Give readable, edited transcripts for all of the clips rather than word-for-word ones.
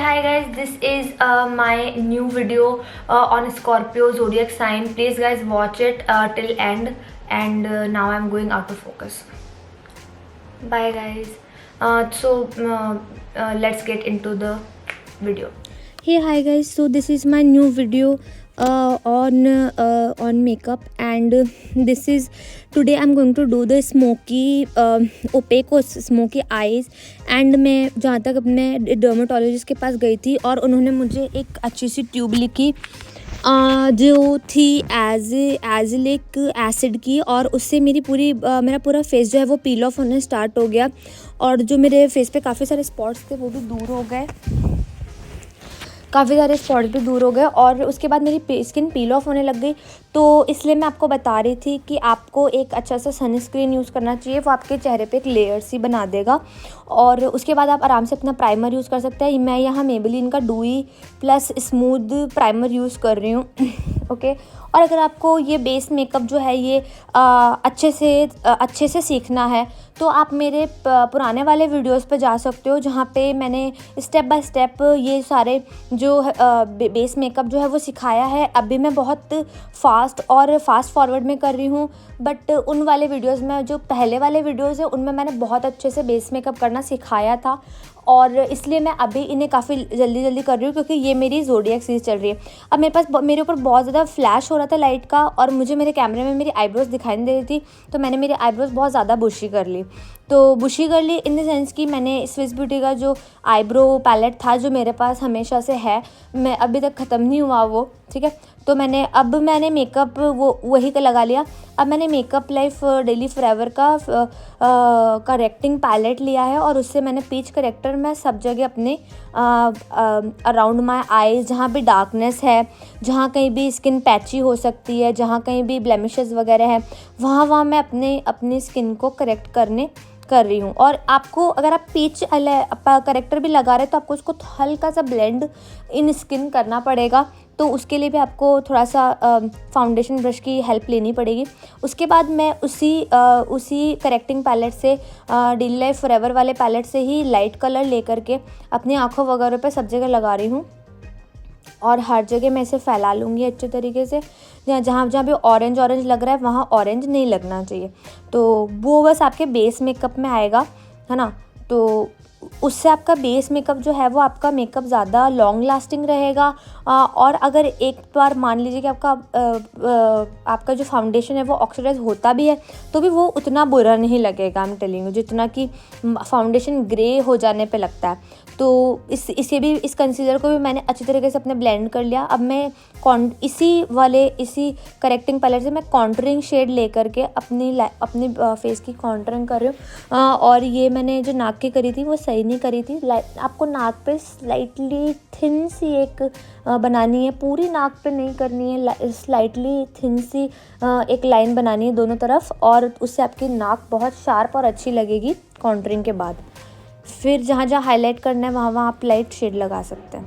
hi guys, this is my new video on Scorpio zodiac sign. Please guys watch it till end. And now I'm going out of focus. Bye guys. Let's get into the video. Hey, hi guys. So this is my new video on makeup, and this is today I'm going to do the smoky opaque smoky eyes. And मैं जहाँ तक अपने dermatologist के पास गई थी और उन्होंने मुझे एक अच्छी सी ट्यूब लिखी जो थी एजिलिक एसिड की, और उससे मेरा पूरा फेस जो है वो पील ऑफ होने स्टार्ट हो गया, और जो मेरे फेस पे काफ़ी सारे स्पॉट्स थे वो भी दूर हो गए, और उसके बाद मेरी स्किन पील ऑफ होने लग गई। तो इसलिए मैं आपको बता रही थी कि आपको एक अच्छा सा सनस्क्रीन यूज़ करना चाहिए, वो आपके चेहरे पे एक लेयर सी बना देगा, और उसके बाद आप आराम से अपना प्राइमर यूज़ कर सकते हैं। मैं यहाँ मेबेलिन का डूई प्लस स्मूथ प्राइमर यूज़ कर रही हूँ ओके। और अगर आपको ये बेस मेकअप जो है ये अच्छे से सीखना है तो आप मेरे पुराने वाले वीडियोस पे जा सकते हो, जहाँ पे मैंने स्टेप बाय स्टेप ये सारे जो बेस मेकअप जो है वो सिखाया है। अभी मैं बहुत फास्ट फॉरवर्ड में कर रही हूँ, बट उन वाले वीडियोस में जो पहले वाले वीडियोस है उनमें मैंने बहुत अच्छे से बेस मेकअप करना सिखाया था, और इसलिए मैं अभी इन्हें काफ़ी जल्दी कर रही हूँ, क्योंकि ये मेरी ज़ोडिएक सीरीज़ चल रही है। अब मेरे ऊपर बहुत ज़्यादा फ्लैश हो रहा था लाइट का, और मुझे मेरे कैमरे में मेरी आईब्रोज दिखाई नहीं दे रही थी, तो मैंने मेरी आईब्रोज बहुत ज़्यादा बुशी कर ली इन द सेंस कि मैंने स्विस ब्यूटी का जो आईब्रो पैलेट था जो मेरे पास हमेशा से है, मैं अभी तक ख़त्म नहीं हुआ वो, ठीक है। तो मैंने मेकअप वही का लगा लिया। अब मैंने मेकअप लाइफ डेली फॉरएवर का करेक्टिंग पैलेट लिया है, और उससे मैंने पीच करेक्टर में सब जगह अपने अराउंड माय आईज, जहाँ भी डार्कनेस है, जहाँ कहीं भी स्किन पैची हो सकती है, जहाँ कहीं भी ब्लेमिशेस वगैरह है, वहाँ मैं अपनी स्किन को करेक्ट कर रही हूँ। और आपको अगर आप पीच करेक्टर भी लगा रहे हैं तो आपको उसको हल्का सा ब्लेंड इन स्किन करना पड़ेगा, तो उसके लिए भी आपको थोड़ा सा फाउंडेशन ब्रश की हेल्प लेनी पड़ेगी। उसके बाद मैं उसी करेक्टिंग पैलेट से डेली लाइफ फॉरएवर वाले पैलेट से ही लाइट कलर लेकर के अपनी आँखों वगैरह पे सब जगह लगा रही हूँ, और हर जगह मैं इसे फैला लूँगी अच्छे तरीके से। जहाँ भी ऑरेंज लग रहा है वहाँ ऑरेंज नहीं लगना चाहिए, तो वो बस आपके बेस मेकअप में आएगा, है ना। तो उससे आपका बेस मेकअप जो है वो आपका मेकअप ज़्यादा लॉन्ग लास्टिंग रहेगा। और अगर एक बार मान लीजिए कि आपका जो फाउंडेशन है वो ऑक्सीडाइज होता भी है तो भी वो उतना बुरा नहीं लगेगा, आई एम टेलिंग यू, जितना कि फाउंडेशन ग्रे हो जाने पे लगता है। तो इस कंसीलर को भी मैंने अच्छी तरीके से अपने ब्लेंड कर लिया। अब मैं इसी करेक्टिंग पैलेट से मैं कॉन्टरिंग शेड लेकर के अपनी फेस की कॉन्टरिंग कर रही हूँ। और ये मैंने जो नाक की करी थी वो सही नहीं करी थी। आपको नाक पे स्लाइटली थिन सी एक बनानी है, पूरी नाक पे नहीं करनी है, स्लाइटली थिन सी एक लाइन बनानी है दोनों तरफ, और उससे आपकी नाक बहुत शार्प और अच्छी लगेगी कॉन्टरिंग के बाद। फिर जहाँ हाईलाइट करना है वहाँ आप लाइट शेड लगा सकते हैं।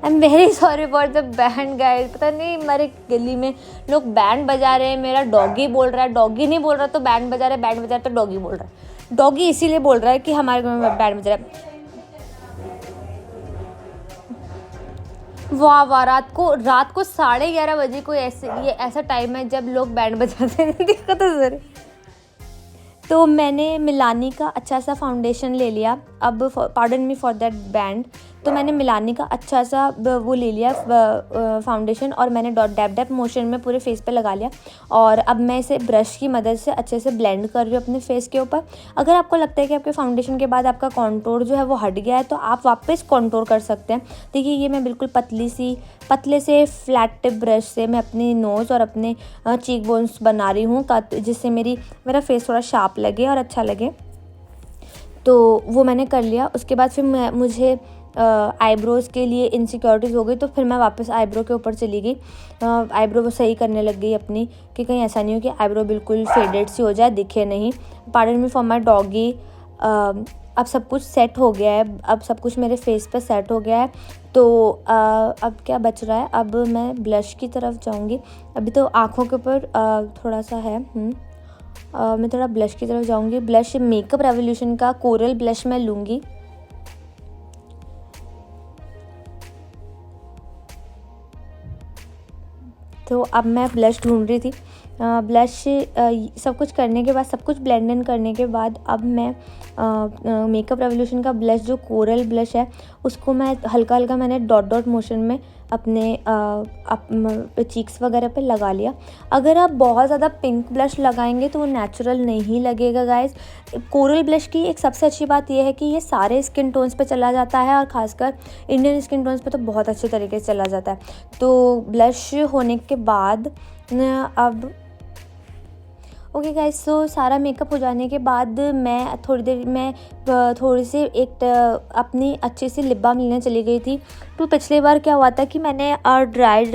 I am very sorry for the band guys, पता नहीं हमारे गली में लोग बैंड बजा रहे हैं, मेरा डॉगी बोल रहा है, डॉगी नहीं बोल रहा तो बैंड बजा रहा है, बैंड बजा रहा तो डॉगी बोल रहा है। डॉगी इसीलिए बोल रहा है कि हमारे घर में बैंड बजा रहा है। वाह रात को 11:30 बजे कोई ऐसा टाइम है जब लोग बैंड बजाते हैं देखो तो सर। तो मैंने मिलानी का अच्छा सा फाउंडेशन ले लिया। अब pardon me for that band, तो मैंने मिलानी का अच्छा सा वो ले लिया फाउंडेशन, और मैंने डैप मोशन में पूरे फेस पे लगा लिया, और अब मैं इसे ब्रश की मदद से अच्छे से ब्लेंड कर रही हूँ अपने फेस के ऊपर। अगर आपको लगता है कि आपके फाउंडेशन के बाद आपका कॉन्टोर जो है वो हट गया है तो आप वापस कॉन्टोर कर सकते हैं। देखिए ये मैं बिल्कुल पतले से फ्लैट टिप ब्रश से मैं अपनी नोज़ और अपने चीक बोन्स बना रही हूँ, जिससे मेरा फेस थोड़ा शार्प लगे और अच्छा लगे। तो वो मैंने कर लिया। उसके बाद फिर मुझे आईब्रोज़ के लिए इनसिक्योरिटीज़ हो गई, तो फिर मैं वापस आईब्रो के ऊपर चली गई। आईब्रो वो सही करने लग गई अपनी, कि कहीं ऐसा नहीं हो कि आईब्रो बिल्कुल फेडेड सी हो जाए, दिखे नहीं। Pardon me for my doggy. अब सब कुछ सेट हो गया है, अब सब कुछ मेरे फेस पे सेट हो गया है। तो अब क्या बच रहा है, अब मैं ब्लश की तरफ जाऊँगी। अभी तो आँखों के ऊपर थोड़ा सा है, मैं थोड़ा ब्लश की तरफ जाऊँगी। ब्लश मेकअप रेवोल्यूशन का कोरल ब्लश मैं लूँगी। तो अब मैं ब्लश ढूंढ रही थी। ब्लश सब कुछ करने के बाद, सब कुछ ब्लेंड इन करने के बाद, अब मैं मेकअप रेवोल्यूशन का ब्लश जो कोरल ब्लश है उसको मैं हल्का हल्का मैंने डॉट डॉट मोशन में अपने चीक्स वगैरह पे लगा लिया। अगर आप बहुत ज़्यादा पिंक ब्लश लगाएंगे तो वो नेचुरल नहीं लगेगा गाइस। कोरल ब्लश की एक सबसे अच्छी बात ये है कि ये सारे स्किन टोन्स पे चला जाता है और ख़ासकर इंडियन स्किन टोन्स पे तो बहुत अच्छे तरीके से चला जाता है। तो ब्लश होने के बाद अब ओके गाइस, सो सारा मेकअप हो जाने के बाद मैं थोड़ी सी अपनी अच्छी सी लिप बाम लेने चली गई थी। तो पिछली बार क्या हुआ था कि मैंने ड्राई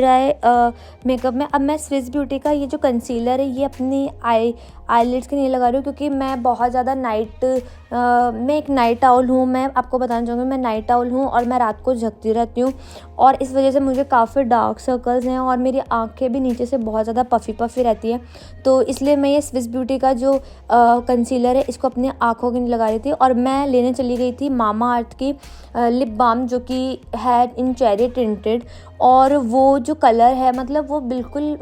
मेकअप में अब मैं स्विस ब्यूटी का ये जो कंसीलर है ये अपनी आईलिड्स के नहीं लगा रही हूँ, क्योंकि मैं बहुत ज़्यादा मैं एक नाइट आउल हूँ। मैं आपको बताना चाहूँगी मैं नाइट आउल हूँ और मैं रात को जगती रहती हूँ और इस वजह से मुझे काफ़ी डार्क सर्कल्स हैं और मेरी आँखें भी नीचे से बहुत ज़्यादा पफ़ी रहती है। तो इसलिए मैं ये स्विस ब्यूटी का जो कंसीलर है इसको अपनी आँखों के नहीं लगा रही थी और मैं लेने चली गई थी मामा अर्थ की लिप बाम, जो कि है इन चेरी टिंटेड। और वो जो कलर है मतलब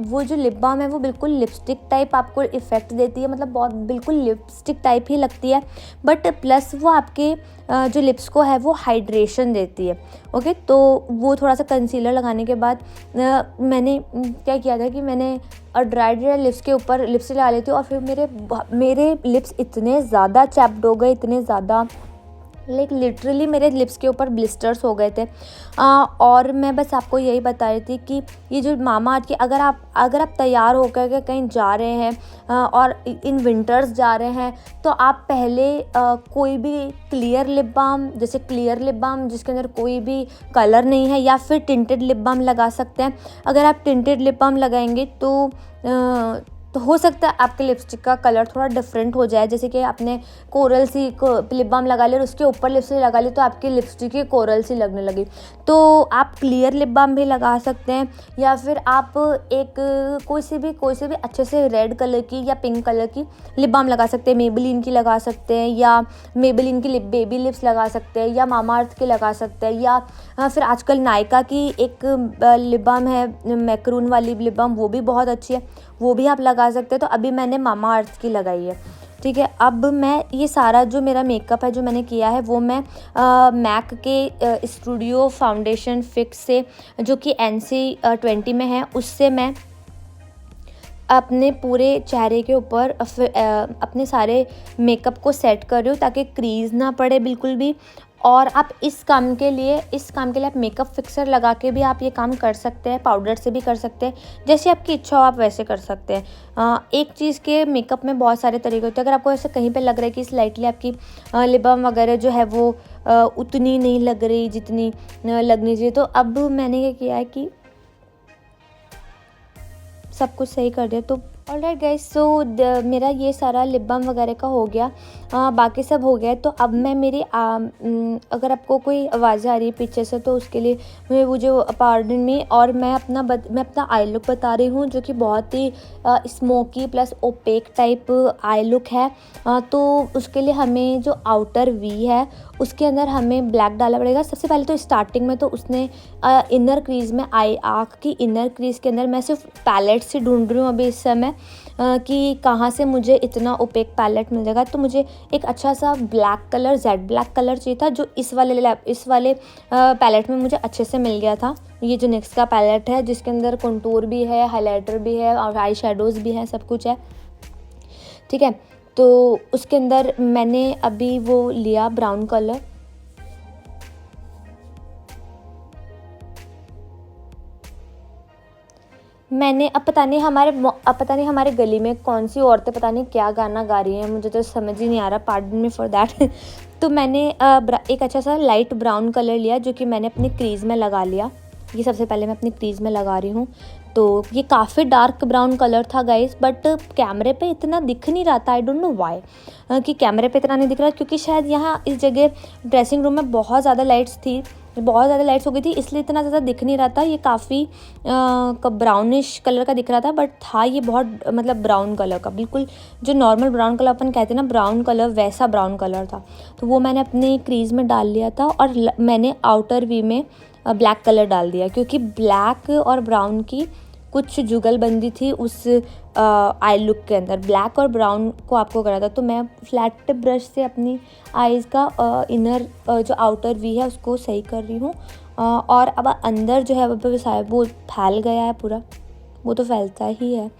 वो जो लिप बाम है वो बिल्कुल लिपस्टिक टाइप आपको इफ़ेक्ट देती है, मतलब बहुत बिल्कुल लिपस्टिक टाइप ही लगती है, बट प्लस वो आपके जो लिप्स को है वो हाइड्रेशन देती है। ओके, तो वो थोड़ा सा कंसीलर लगाने के बाद मैंने क्या किया था कि मैंने ड्राई लिप्स के ऊपर लिपस्टिक लगा ली थी और फिर मेरे लिप्स इतने ज़्यादा चैप्ड हो गए, इतने ज़्यादा लिटरली मेरे लिप्स के ऊपर ब्लिस्टर्स हो गए थे। और मैं बस आपको यही बता रही थी कि ये जो मामा अर्थ की अगर आप तैयार होकर के कहीं जा रहे हैं और इन विंटर्स जा रहे हैं तो आप पहले कोई भी क्लियर लिप बाम, जैसे क्लियर लिप बाम जिसके अंदर कोई भी कलर नहीं है, या फिर टिंटेड लिप बाम लगा सकते हैं। अगर आप टिंटेड लिप बाम लगाएंगे तो हो सकता है आपके लिपस्टिक का कलर थोड़ा डिफरेंट हो जाए, जैसे कि आपने कोरल सी लिप बाम लगा लिया और उसके ऊपर लिपस्टिक लगा ली तो आपकी लिपस्टिक ही कोरल सी लगने लगी। तो आप क्लियर लिप बाम भी लगा सकते हैं, या फिर आप एक कोई से भी अच्छे से रेड कलर की या पिंक कलर की लिप बाम लगा सकते हैं। मेबेलिन की लगा सकते हैं, या मेबेलिन की बेबी लिप्स लगा सकते हैं, या मामा अर्थ की लगा सकते हैं, या फिर आजकल नायका की एक लिप बाम है मैक्रून वाली लिप बाम, वो भी बहुत अच्छी है, वो भी आप लगा सकते हैं। तो अभी मैंने मामा अर्थ की लगाई है, ठीक है। अब मैं ये सारा जो मेरा मेकअप है जो मैंने किया है वो मैं मैक के स्टूडियो फाउंडेशन फिक्स से, जो कि NC20 में है, उससे मैं अपने पूरे चेहरे के ऊपर अपने सारे मेकअप को सेट कर रही हूँ ताकि क्रीज ना पड़े बिल्कुल भी। और आप इस काम के लिए आप मेकअप फिक्सर लगा के भी आप ये काम कर सकते हैं, पाउडर से भी कर सकते हैं, जैसे आपकी इच्छा हो आप वैसे कर सकते हैं। एक चीज़ के मेकअप में बहुत सारे तरीके होते हैं। अगर आपको ऐसे कहीं पे लग रहा है कि स्लाइटली आपकी लिप बाम वगैरह जो है वो उतनी नहीं लग रही जितनी लगनी चाहिए, तो अब मैंने ये किया है कि सब कुछ सही कर दिया। तो ऑलराइट गाइस, सो मेरा ये सारा लिप बाम वगैरह का हो गया, बाकी सब हो गया। तो अब मैं अगर आपको कोई आवाज़ आ रही है पीछे से तो उसके लिए मुझे पार्डन में। और मैं अपना आई लुक बता रही हूँ, जो कि बहुत ही smoky plus opaque type eye look है। तो उसके लिए हमें जो आउटर वी है उसके अंदर हमें ब्लैक डालना पड़ेगा। सबसे पहले तो स्टार्टिंग में तो उसने इनर क्रीज़ में आँख की इनर क्रीज़ के अंदर मैं सिर्फ पैलेट से ढूंढ रही हूँ अभी इस समय कि कहाँ से मुझे इतना ओपेक पैलेट मिल जाएगा। तो मुझे एक अच्छा सा black colour, Z black colour चाहिए था, जो इस वाले पैलेट में मुझे अच्छे से मिल गया था। ये जो नेक्स्ट का पैलेट है जिसके अंदर कंटूर भी है, हाइलाइटर भी है और आई शेडोज़ भी है, सब कुछ है, ठीक है। तो उसके अंदर मैंने अभी वो लिया ब्राउन कलर। मैंने अब पता नहीं हमारे गली में कौन सी औरतें पता नहीं क्या गाना गा रही हैं, मुझे तो समझ ही नहीं आ रहा, पार्डन मी फॉर दैट। तो मैंने एक अच्छा सा लाइट ब्राउन कलर लिया जो कि मैंने अपनी क्रीज़ में लगा लिया। ये सबसे पहले मैं अपनी क्रीज़ में लगा रही हूँ। तो ये काफ़ी डार्क ब्राउन कलर था गाइस, बट कैमरे पे इतना दिख नहीं रहा था। आई डोंट नो व्हाई कि कैमरे पे इतना नहीं दिख रहा, क्योंकि शायद यहाँ इस जगह ड्रेसिंग रूम में बहुत ज़्यादा लाइट्स हो गई थी, इसलिए इतना ज़्यादा दिख नहीं रहा था। ये काफ़ी ब्राउनिश कलर का दिख रहा था, बट था ये बहुत मतलब ब्राउन कलर का, बिल्कुल जो नॉर्मल ब्राउन कलर अपन कहते हैं ना ब्राउन कलर, वैसा ब्राउन कलर था। तो वो मैंने अपने क्रीज़ में डाल लिया था और मैंने आउटर वी में ब्लैक कलर डाल दिया, क्योंकि ब्लैक और ब्राउन की कुछ जुगलबंदी थी उस आई लुक के अंदर। ब्लैक और ब्राउन को आपको करा था, तो मैं फ्लैट टिप ब्रश से अपनी आईज़ का इनर जो आउटर वी है उसको सही कर रही हूँ। और अब अंदर जो है वो फैल गया है पूरा, वो तो फैलता ही है।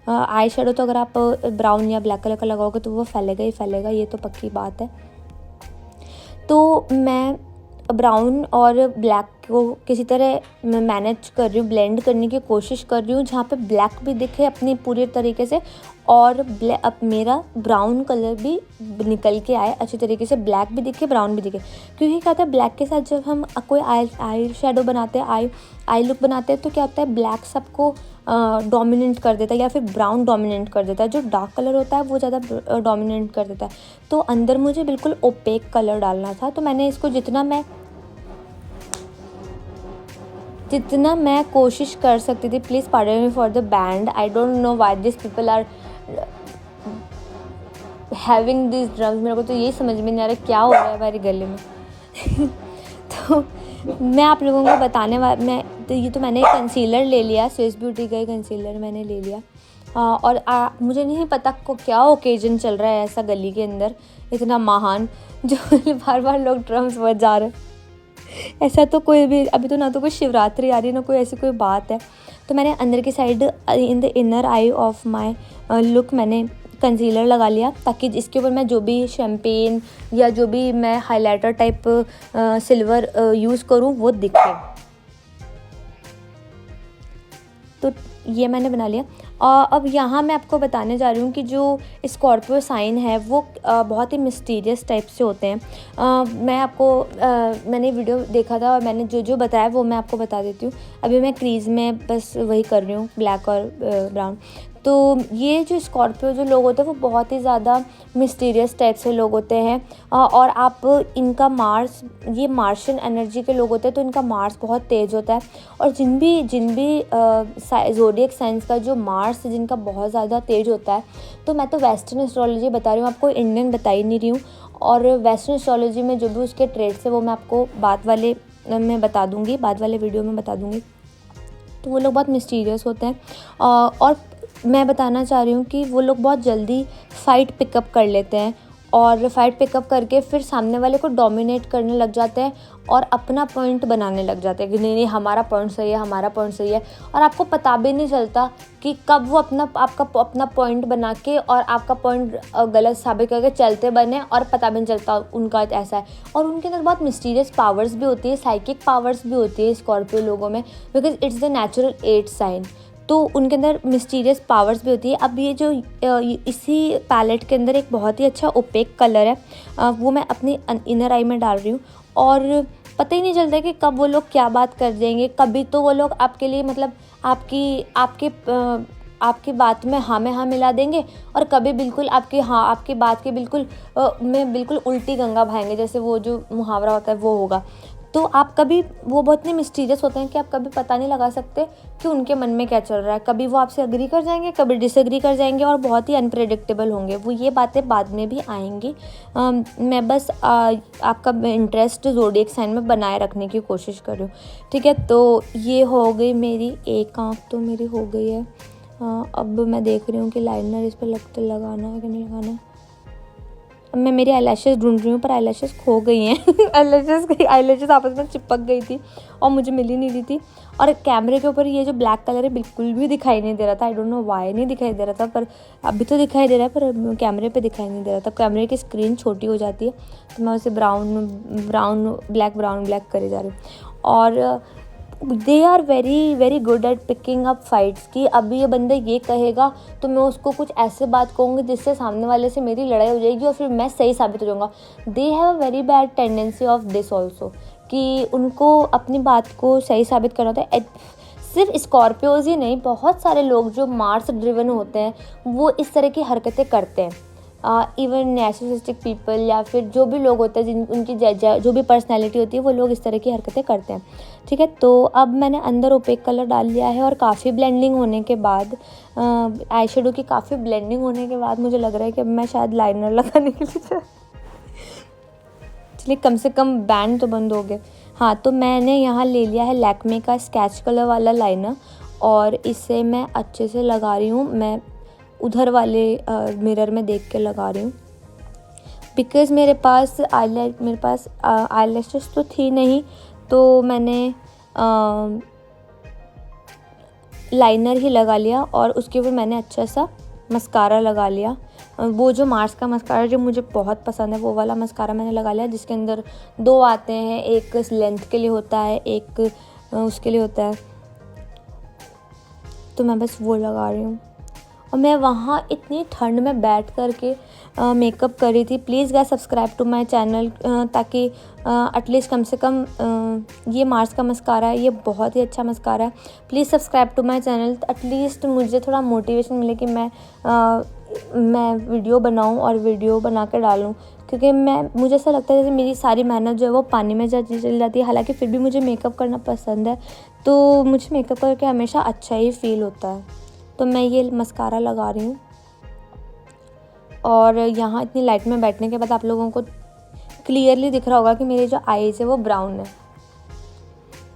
आई शेडो तो अगर आप ब्राउन या ब्लैक कलर का लगाओगे तो वो फैलेगा ही फैलेगा, ये तो पक्की बात है। तो मैं ब्राउन और ब्लैक को किसी तरह मैनेज कर रही हूँ, ब्लेंड करने की कोशिश कर रही हूँ जहाँ पे ब्लैक भी दिखे अपनी पूरी तरीके से, और अब मेरा ब्राउन कलर भी निकल के आए अच्छी तरीके से, ब्लैक भी दिखे ब्राउन भी दिखे। क्योंकि क्या होता है, ब्लैक के साथ जब हम कोई आई शेडो बनाते हैं, आई लुक बनाते हैं, तो क्या होता है ब्लैक सबको डोमिनेट कर देता है या फिर ब्राउन डोमिनेट कर देता है। जो डार्क कलर होता है वो ज़्यादा डोमिनेट कर देता है। तो अंदर मुझे बिल्कुल ओपेक कलर डालना था, तो मैंने इसको जितना मैं कोशिश कर सकती थी, please pardon me for the band, I don't know why this people are having this drums. मेरे को तो यही समझ में नहीं आ रहा क्या हो रहा है हमारे गले में। तो मैं आप लोगों को बताने मैंने कंसीलर ले लिया, स्विस ब्यूटी का ही कंसीलर मैंने ले लिया। और मुझे नहीं पता को क्या ओकेजन चल रहा है ऐसा गली के अंदर इतना महान, जो बार बार लोग ड्रम्स बजा रहे हैं। ऐसा तो कोई भी अभी तो ना तो कोई शिवरात्रि आ रही ना कोई ऐसी कोई बात है। तो मैंने अंदर की side in the inner I of my look मैंने कंसीलर लगा लिया, ताकि इसके ऊपर मैं जो भी शैम्पेन या जो भी मैं हाइलाइटर टाइप सिल्वर यूज़ करूँ वो दिखे। तो ये मैंने बना लिया। अब यहाँ मैं आपको बताने जा रही हूँ कि जो स्कॉर्पियो साइन है वो बहुत ही मिस्टीरियस टाइप से होते हैं। मैंने वीडियो देखा था और मैंने जो जो बताया वो मैं आपको बता देती हूँ। अभी मैं क्रीज़ में बस वही कर रही हूँ, ब्लैक और ब्राउन। तो ये जो स्कॉर्पियो जो लोग होते हैं वो बहुत ही ज़्यादा मिस्टीरियस टाइप से लोग होते हैं। और आप इनका ये मार्शियन एनर्जी के लोग होते हैं, तो इनका मार्स बहुत तेज़ होता है। और जिन भी ज़ोडिएक साइंस का जो मार्स जिनका बहुत ज़्यादा तेज़ होता है, तो मैं तो वेस्टर्न एस्ट्रोलॉजी बता रही हूँ, आपको इंडियन बता ही नहीं रही हूँ। और वेस्टर्न एस्ट्रोलॉजी में जो भी उसके ट्रेड्स है वो मैं आपको बाद वाले वीडियो में बता दूँगी। तो वो लोग बहुत मिस्टीरियस होते हैं। और मैं बताना चाह रही हूँ कि वो लोग बहुत जल्दी फ़ाइट पिकअप कर लेते हैं, और फाइट पिकअप करके फिर सामने वाले को डोमिनेट करने लग जाते हैं और अपना पॉइंट बनाने लग जाते हैं कि नहीं हमारा पॉइंट सही है, हमारा पॉइंट सही है। और आपको पता भी नहीं चलता कि कब वो आपका अपना पॉइंट बना के और आपका पॉइंट गलत साबित करके चलते बने, और पता भी नहीं चलता उनका ऐसा है। और उनके अंदर बहुत मिस्टीरियस पावर्स भी होती है, साइकिक पावर्स भी होती है स्कॉर्पियो लोगों में, because it's the natural 8th sign. तो उनके अंदर मिस्टीरियस पावर्स भी होती है। अब ये जो इसी पैलेट के अंदर एक बहुत ही अच्छा ओपेक कलर है, वो मैं अपनी इनर आई में डाल रही हूँ। और पता ही नहीं चलता कि कब वो लोग क्या बात कर देंगे। कभी तो वो लोग आपके लिए मतलब आपकी बात में हाँ मिला देंगे, और कभी बिल्कुल आपकी बात के बिल्कुल में बिल्कुल उल्टी गंगा बहाएंगे, जैसे वो जो मुहावरा होता है वो होगा। तो वो बहुत ही मिस्टीरियस होते हैं कि आप कभी पता नहीं लगा सकते कि उनके मन में क्या चल रहा है। कभी वो आपसे अग्री कर जाएंगे, कभी डिसएग्री कर जाएंगे, और बहुत ही अनप्रेडिक्टेबल होंगे वो। ये बातें बाद में भी आएंगी। मैं बस आपका इंटरेस्ट ज़ोडिएक साइन में बनाए रखने की कोशिश कर रही हूँ, ठीक है। तो ये हो गई मेरी एक आँख, तो मेरी हो गई है। अब मैं देख रही हूँ कि लाइनर इस पर लगाना है कि नहीं लगाना है। अब मैं मेरी आईलैशेस ढूंढ रही हूँ, पर आईलैशेस खो गई हैं। आईलैशेस आपस में चिपक गई थी और मुझे मिल ही नहीं रही थी। और कैमरे के ऊपर ये जो ब्लैक कलर है बिल्कुल भी दिखाई नहीं दे रहा था। आई डोंट नो वाई नहीं दिखाई दे रहा था, पर अभी तो दिखाई दे रहा है, पर कैमरे पे दिखाई नहीं दे रहा था। कैमरे की स्क्रीन छोटी हो जाती है, तो मैं उसे ब्लैक करे जा रही हूँ। और they are very very good at picking up fights. कि अभी ये बंदा ये कहेगा तो मैं उसको कुछ ऐसे बात कहूँगी जिससे सामने वाले से मेरी लड़ाई हो जाएगी और फिर मैं सही साबित हो जाऊँगा। They have a very bad tendency of this also, कि उनको अपनी बात को सही साबित करना होता है। सिर्फ स्कॉर्पियोज ही नहीं, बहुत सारे लोग जो मार्स ड्रिवन होते हैं वो इस तरह की हरकतें करते हैं। इवन नैर्सिसिस्टिक पीपल या फिर जो भी लोग होते हैं उनकी जो भी पर्सनैलिटी होती है वो लोग इस तरह की हरकतें करते हैं, ठीक है। तो अब मैंने अंदर ओपेक कलर डाल लिया है, और काफ़ी ब्लेंडिंग होने के बाद आई शेडो की काफ़ी ब्लेंडिंग होने के बाद मुझे लग रहा है कि अब मैं शायद लाइनर लगाने के लिए चलिए कम से कम बैंड तो बंद हो गए। हाँ, तो मैंने यहाँ ले लिया है लैक्मे का स्केच कलर वाला लाइनर, और इसे मैं अच्छे से लगा रही हूँ। मैं उधर वाले मिरर में देख के लगा रही हूँ, बिकॉज़ मेरे पास आईलैशेस तो थी नहीं, तो मैंने लाइनर ही लगा लिया और उसके ऊपर मैंने अच्छा सा मस्कारा लगा लिया। वो जो मार्स का मस्कारा जो मुझे बहुत पसंद है, वो वाला मस्कारा मैंने लगा लिया, जिसके अंदर 2 आते हैं, एक लेंथ के लिए होता है, एक उसके लिए होता है। तो मैं बस वो लगा रही हूँ और मैं वहाँ इतनी ठंड में बैठ कर के मेकअप कर रही थी। Please guys subscribe to my channel, ताकि एटलीस्ट कम से कम ये मार्स का मस्कारा है, ये बहुत ही अच्छा मस्कारा है। Please subscribe to my channel, at least मुझे थोड़ा मोटिवेशन मिले कि मैं वीडियो बनाऊं और वीडियो बना कर डालूं, क्योंकि मुझे ऐसा लगता है जैसे मेरी सारी मेहनत जो है वो पानी में चली जाती है। हालांकि फिर भी मुझे मेकअप करना पसंद है, तो मुझे मेकअप करके हमेशा अच्छा ही फील होता है। तो मैं ये मस्कारा लगा रही हूँ और यहाँ इतनी लाइट में बैठने के बाद आप लोगों को क्लियरली दिख रहा होगा कि मेरी जो आईज़ है वो ब्राउन है।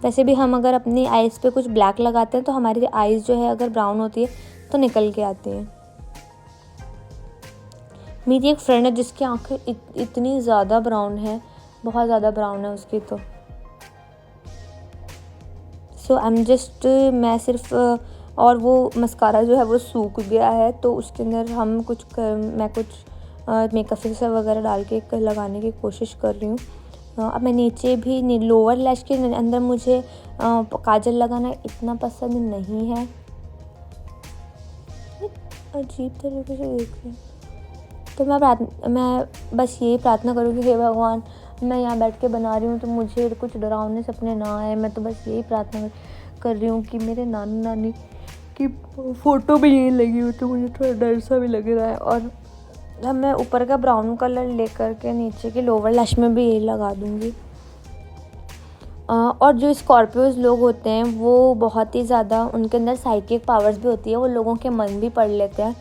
वैसे भी हम अगर अपनी आईज़ पे कुछ ब्लैक लगाते हैं तो हमारी आईज़ जो है अगर ब्राउन होती है तो निकल के आती हैं। मेरी एक फ्रेंड है जिसकी आँखें इतनी ज़्यादा ब्राउन है, बहुत ज़्यादा ब्राउन है उसकी तो। सो आई एम जस्ट मैं सिर्फ और वो मस्कारा जो है वो सूख गया है, तो उसके अंदर मैं कुछ मेकअप फिक्सर वगैरह डाल के लगाने की कोशिश कर रही हूँ। अब मैं नीचे भी लोअर लैश के अंदर मुझे काजल लगाना इतना पसंद नहीं है। अजीब तरीके से देख रही हूँ, तो मैं बस यही प्रार्थना करूँगी, हे भगवान मैं यहाँ बैठ के बना रही हूँ तो मुझे कुछ डरावने सपने ना आए। मैं तो बस यही प्रार्थना कर रही हूँ कि मेरे नानी नानी की फ़ोटो भी यहीं लगी हुई, तो मुझे थोड़ा डर सा भी लग रहा है। और अब मैं ऊपर का ब्राउन कलर लेकर के नीचे के लोअर लैश में भी यही लगा दूँगी। और जो स्कॉर्पियोज लोग होते हैं वो बहुत ही ज़्यादा, उनके अंदर साइकिक पावर्स भी होती है, वो लोगों के मन भी पढ़ लेते हैं।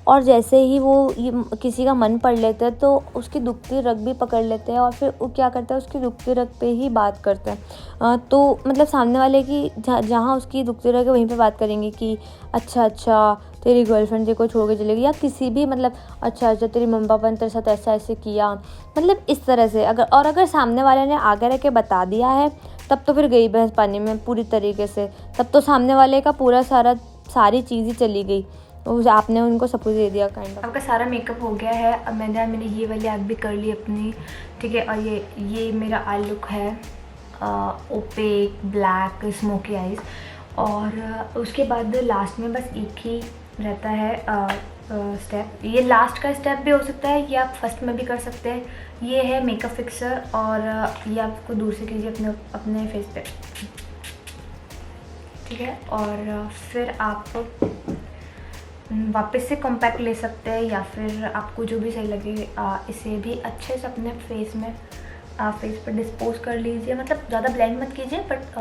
और जैसे ही वो किसी का मन पढ़ लेते हैं तो उसकी दुखती रग भी पकड़ लेते हैं और फिर वो क्या करता है, उसकी दुखती रग पे ही बात करते हैं। तो मतलब सामने वाले की जहाँ उसकी दुखती रग है वहीं पे बात करेंगे कि अच्छा तेरी गर्लफ्रेंड तेरे को छोड़ के चलेगी, या किसी भी मतलब अच्छा तेरी मम्मी पापा ने तेरे साथ ऐसे किया, मतलब इस तरह से। अगर सामने वाले ने आगे रह के बता दिया है तब तो फिर गई भैंस पानी में पूरी तरीके से। तब तो सामने वाले का सारी चीज़ ही चली गई, आपने उनको सब कुछ दे दिया काइंड ऑफ। आपका सारा मेकअप हो गया है। अब मैंने ये वाली आँख भी कर ली अपनी, ठीक है। और ये मेरा आई लुक है, ओपेक ब्लैक स्मोकी आइज़। और उसके बाद लास्ट में बस एक ही रहता है स्टेप। ये लास्ट का स्टेप भी हो सकता है, ये आप फर्स्ट में भी कर सकते हैं। ये है मेकअप फिक्सर और ये आपको दूर से कीजिए अपने फेस पे, ठीक है। और फिर आप वापस से कॉम्पैक्ट ले सकते हैं या फिर आपको जो भी सही लगे इसे भी अच्छे से अपने फेस पर डिस्पोज कर लीजिए। मतलब ज़्यादा ब्लेंड मत कीजिए, बट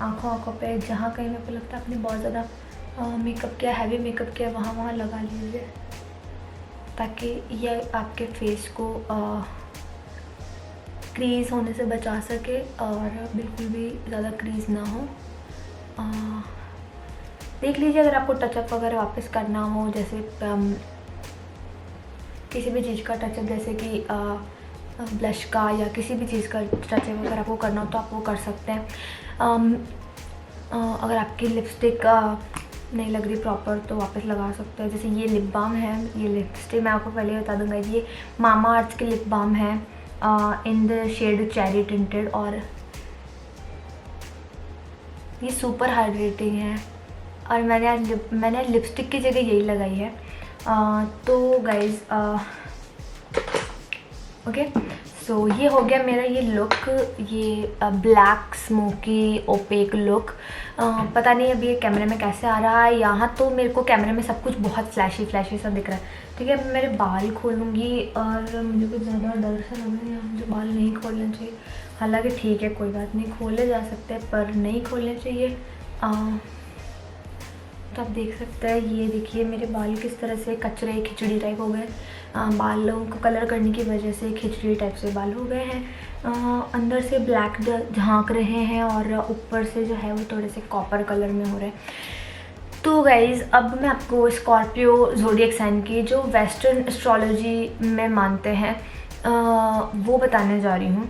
आँखों पे जहाँ कहीं मेरे को लगता है आपने बहुत ज़्यादा मेकअप किया, हैवी मेकअप किया, वहाँ लगा लीजिए, ताकि यह आपके फेस को क्रीज होने से बचा सके और बिल्कुल भी ज़्यादा क्रीज ना हो। देख लीजिए अगर आपको टचअप वगैरह वापस करना हो, जैसे किसी भी चीज़ का टचअप, जैसे कि ब्लश का या किसी भी चीज़ का टचअप अगर आपको करना हो तो आप वो कर सकते हैं। अगर आपकी लिपस्टिक नहीं लग रही प्रॉपर तो वापस लगा सकते हैं। जैसे ये लिप बाम है, ये लिपस्टिक मैं आपको पहले बता दूंगा, ये मामा अर्थ की लिप बाम है in the shade cherry tinted, और ये सुपर हाइड्रेटिंग है। और मैंने लिपस्टिक की जगह यही लगाई है। तो गाइज ओके, सो ये हो गया मेरा ये लुक, ये ब्लैक स्मोकी ओपेक लुक। पता नहीं अभी ये कैमरे में कैसे आ रहा है। यहाँ तो मेरे को कैमरे में सब कुछ बहुत फ्लैशी सा दिख रहा है, ठीक है। मेरे बाल खोलूँगी और मुझे कुछ ज़्यादा डर सा लग रहा है, मुझे बाल नहीं खोलने चाहिए। हालांकि ठीक है, कोई बात नहीं, खोले जा सकते हैं पर नहीं खोलने चाहिए। तो आप देख सकते हैं, ये देखिए मेरे बाल किस तरह से कचरे खिचड़ी टाइप हो गए। बालों को कलर करने की वजह से खिचड़ी टाइप से बाल हो गए हैं। अंदर से ब्लैक झांक रहे हैं और ऊपर से जो है वो थोड़े से कॉपर कलर में हो रहे हैं। तो गाइज़ अब मैं आपको स्कॉर्पियो ज़ोडिएक साइन की जो वेस्टर्न एस्ट्रोलॉजी में मानते हैं वो बताने जा रही हूँ,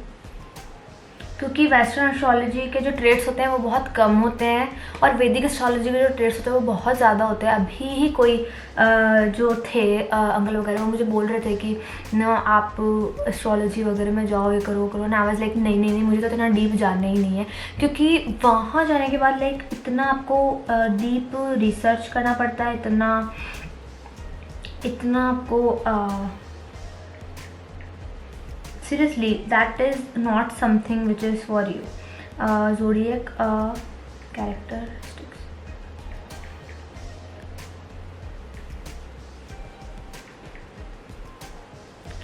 क्योंकि वेस्टर्न एस्ट्रोलॉजी के जो ट्रेड्स होते हैं वो बहुत कम होते हैं और वैदिक एस्ट्रोलॉजी के जो ट्रेड्स होते हैं वो बहुत ज़्यादा होते हैं। अभी ही कोई जो थे अंकल वगैरह वो मुझे बोल रहे थे कि ना आप एस्ट्रोलॉजी वगैरह में जाओ, ये करो करो ना। आवाज़ लाइक नहीं मुझे तो इतना डीप जानना ही नहीं है, क्योंकि वहाँ जाने के बाद लाइक इतना आपको डीप रिसर्च करना पड़ता है, इतना आपको seriously that is not something which is for you. Zodiac characteristics.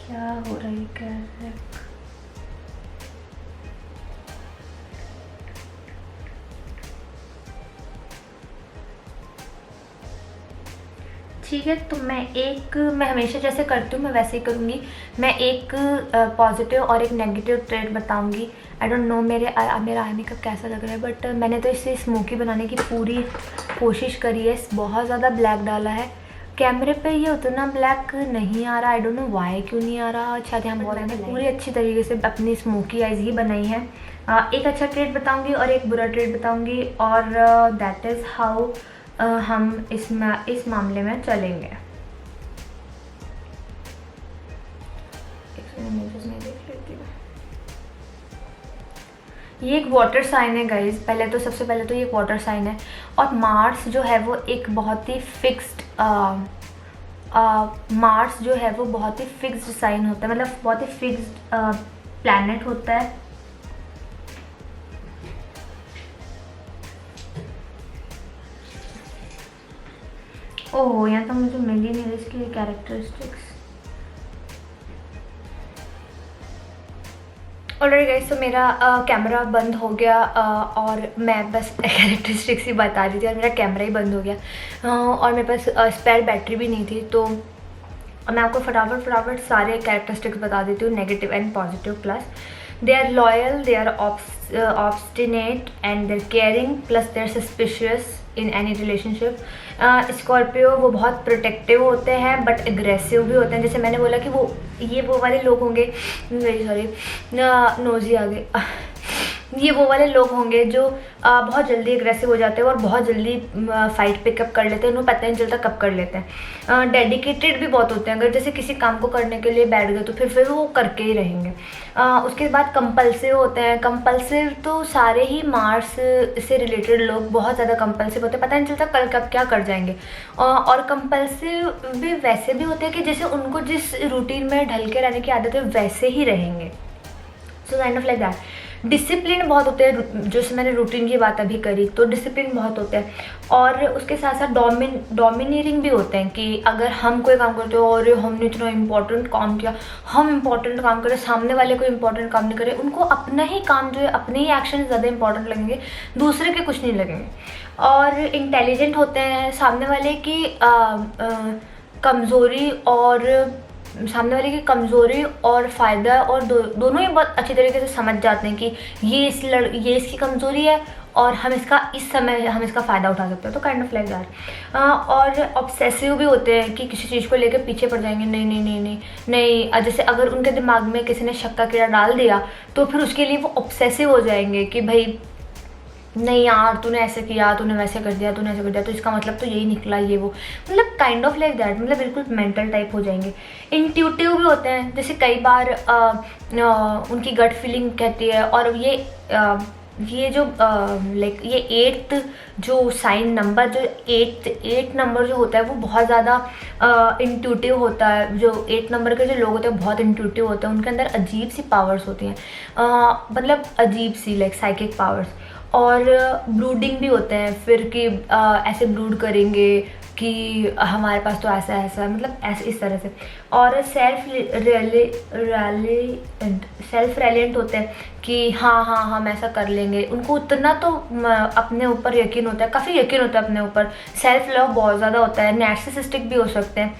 क्या हो रहा है कैरेक्टर? ठीक है, तो मैं हमेशा जैसे करती हूँ मैं वैसे ही करूँगी। मैं एक पॉजिटिव और एक नेगेटिव ट्रेड बताऊँगी। आई डोंट नो मेरा आई मेकअप कैसा लग रहा है, बट मैंने तो इसे स्मोकी बनाने की पूरी कोशिश करी है। बहुत ज़्यादा ब्लैक डाला है, कैमरे पे ये उतना ब्लैक नहीं आ रहा। आई डोंट नो वाई क्यों नहीं आ रहा। अच्छा ध्यान बहुत मैंने पूरी अच्छी तरीके से अपनी स्मोकी आइज़ ही बनाई है। एक अच्छा ट्रेड बताऊँगी और एक बुरा ट्रेड बताऊँगी, और दैट इज़ हाउ हम इस मामले में चलेंगे। देख लेती हूँ। ये एक वाटर साइन है गाइज। सबसे पहले तो ये वाटर साइन है, और मार्स जो है वो एक बहुत ही फिक्स्ड मार्स जो है वो बहुत ही फिक्स्ड साइन होता है, मतलब बहुत ही फिक्स्ड प्लैनेट होता है। ओह, यहाँ तो मुझे मिल ही नहीं रही इसकी कैरेक्टरिस्टिक्स। ऑलरेडी गाइस, तो मेरा कैमरा बंद हो गया और मैं बस कैरेक्टरिस्टिक्स ही बता रही थी और मेरा कैमरा ही बंद हो गया और मेरे पास स्पेयर बैटरी भी नहीं थी। तो मैं आपको फटाफट सारे कैरेक्टरिस्टिक्स बता देती हूँ, negative and positive plus. They are loyal, they are obstinate and they are caring, plus they are suspicious in any relationship. Scorpio वो बहुत प्रोटेक्टिव होते हैं बट एग्रेसिव भी होते हैं। जैसे मैंने बोला कि वो वाले लोग होंगे, वेरी सॉरी नोजी आ गए, ये वो वाले लोग होंगे जो बहुत जल्दी एग्रेसिव हो जाते हैं और बहुत जल्दी फाइट पिकअप कर लेते हैं, उन्हें पता नहीं चलता कब कर लेते हैं। डेडिकेटेड भी बहुत होते हैं, अगर जैसे किसी काम को करने के लिए बैठ गए तो फिर वो करके ही रहेंगे। उसके बाद कंपल्सिव होते हैं। कंपल्सिव तो सारे ही मार्स से रिलेटेड लोग बहुत ज़्यादा कंपल्सिव होते हैं, पता नहीं चलता कल कब क्या कर जाएंगे। और कंपल्सिव भी वैसे भी होते हैं कि जैसे उनको जिस रूटीन में ढल के रहने की आदत है वैसे ही रहेंगे। So kind of like that. Discipline बहुत होते हैं, जैसे मैंने रूटीन की बात अभी करी, तो डिसिप्लिन बहुत होते हैं। और उसके साथ साथ डोमिनेटिंग भी होते हैं कि अगर हम कोई काम करते हो और हमने इतना इंपॉर्टेंट काम किया, हम इंपॉर्टेंट काम करें, सामने वाले कोई इंपॉर्टेंट काम नहीं करे, उनको अपना ही काम जो है, अपने ही एक्शन ज़्यादा इंपॉर्टेंट लगेंगे, दूसरे के कुछ नहीं लगेंगे। और इंटेलिजेंट होते हैं, सामने वाले की कमज़ोरी और फ़ायदा और दोनों ही बहुत अच्छी तरीके से समझ जाते हैं कि ये इसकी कमज़ोरी है और हम इसका फ़ायदा उठा सकते हैं। तो काइंड ऑफ लाइक दैट। और ऑब्सेसिव भी होते हैं कि किसी चीज़ को लेकर पीछे पड़ जाएंगे, नहीं। जैसे अगर उनके दिमाग में किसी ने शक का कीड़ा डाल दिया तो फिर उसके लिए वो ऑब्सेसिव हो जाएंगे कि भाई नहीं यार, तूने ऐसे किया, तूने वैसे कर दिया, तो इसका मतलब तो यही निकला, ये वो, मतलब काइंड ऑफ लाइक दैट, मतलब बिल्कुल मेंटल टाइप हो जाएंगे। इंट्यूटिव भी होते हैं, जैसे कई बार उनकी गट फीलिंग कहती है। और ये जो लाइक ये 8th जो साइन नंबर, जो 8 नंबर जो होता है वो बहुत ज़्यादा इंट्यूटिव होता है। जो 8 नंबर के जो लोग होते हैं बहुत इंट्यूटिव होते हैं, उनके अंदर अजीब सी पावर्स होती हैं, मतलब अजीब सी लाइक साइकिक पावर्स। और ब्रूडिंग भी होते हैं, फिर कि ऐसे ब्रूड करेंगे कि हमारे पास तो ऐसा ऐसा, मतलब ऐसे इस तरह से। और सेल्फ रेलिएंट होते हैं कि हाँ हाँ हम ऐसा कर लेंगे। उनको उतना तो अपने ऊपर यकीन होता है, काफ़ी यकीन होता है अपने ऊपर। सेल्फ लव बहुत ज़्यादा होता है। नार्सिसिस्टिक भी हो सकते हैं,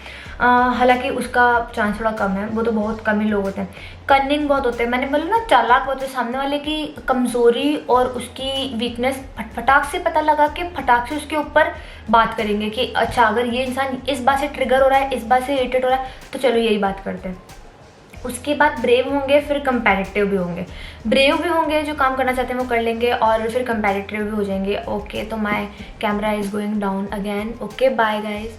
हालांकि उसका चांस थोड़ा कम है, वो तो बहुत कम ही लोग होते हैं। कन्निंग बहुत होते हैं, मैंने बोला ना चालाक बहुत है। सामने वाले की कमज़ोरी और उसकी वीकनेस फटाक से पता लगा के फटाक से उसके ऊपर बात करेंगे कि अच्छा अगर ये इंसान इस बात से ट्रिगर हो रहा है, इस बात से इरिटेट हो रहा है, तो चलो यही बात करते हैं। उसके बाद ब्रेव होंगे, फिर कंपैरेटिव भी होंगे। ब्रेव भी होंगे, जो काम करना चाहते हैं वो कर लेंगे, और फिर कंपैरेटिव भी हो जाएंगे। ओके, तो my camera is going down again. Okay, bye guys.